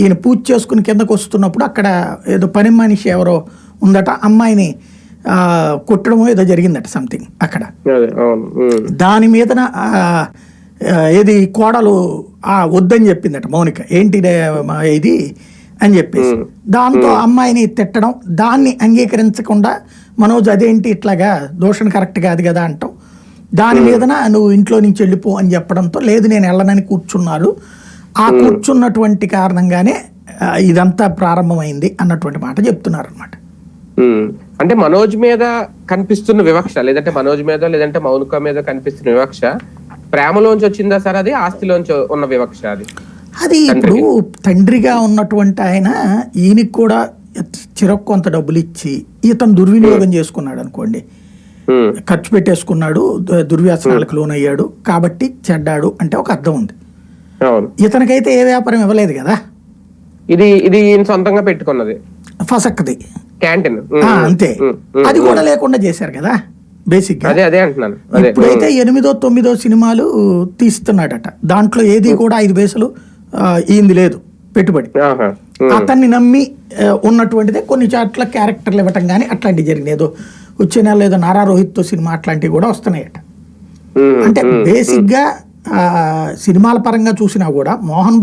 ఈయన పూజ చేసుకుని కిందకు వస్తున్నప్పుడు అక్కడ ఏదో పని మనిషి ఎవరో ఉందట, అమ్మాయిని కొట్టడమో ఏదో జరిగిందట సంథింగ్ అక్కడ. దాని మీదన ఏది కోడలు వద్దని చెప్పిందట మౌనిక, ఏంటి ఇది అని చెప్పేసి. దాంతో అమ్మాయిని తిట్టడం, దాన్ని అంగీకరించకుండా మనోజ్ అదేంటి ఇట్లాగా దోషణ కరెక్ట్ కాదు కదా అంటాం, దాని మీదన నువ్వు ఇంట్లో నుంచి వెళ్ళిపో అని చెప్పడంతో లేదు నేను వెళ్ళనని కూర్చున్నారు. ఆ కూర్చున్నటువంటి కారణంగానే ఇదంతా ప్రారంభమైంది అన్నటువంటి మాట చెప్తున్నారు అనమాట. అంటే మనోజ్ మీద కనిపిస్తున్న వివక్ష, లేదంటే మనోజ్ మీద లేదంటే మౌనిక మీద కనిపిస్తున్న వివక్ష ప్రేమలోంచి వచ్చిందా సార్, అది ఆస్తిలోంచి ఉన్న వివక్ష? అది ఇప్పుడు తండ్రిగా ఉన్నటువంటి ఆయన ఈయనకి కూడా చిరకు కొంత డబ్బులు ఇచ్చి ఇతను దుర్వినియోగం చేసుకున్నాడు అనుకోండి, ఖర్చు పెట్టేసుకున్నాడు, దుర్వ్యసనాలకు లోనయ్యాడు కాబట్టి చెడ్డాడు అంటే ఒక అర్థం ఉంది. ఇతనికైతే ఏ వ్యాపారం ఇవ్వలేదు కదా, ఇది ఈయన సొంతంగా పెట్టుకున్నది ఫసక్ది క్యాంటీన్ అంతే. అది కూడా లేకుండా చేశారు కదా బేసిక్ గా. అదే అంటున్నాను. ఇప్పుడైతే 8వ 9వ సినిమాలు తీస్తున్నాడట, దాంట్లో ఏది కూడా 5 పైసలు ఈంది లేదు పెట్టుబడి. అతన్ని నమ్మి ఉన్నటువంటిదే కొన్ని చోట్ల క్యారెక్టర్లు ఇవ్వటం కానీ అట్లాంటివి జరిగింది. ఏదో వచ్చే నెల ఏదో నారా రోహిత్ తో సినిమా అట్లాంటివి కూడా వస్తున్నాయట. అంటే బేసిక్ గా సినిమాల పరంగా చూసినా కూడా మోహన్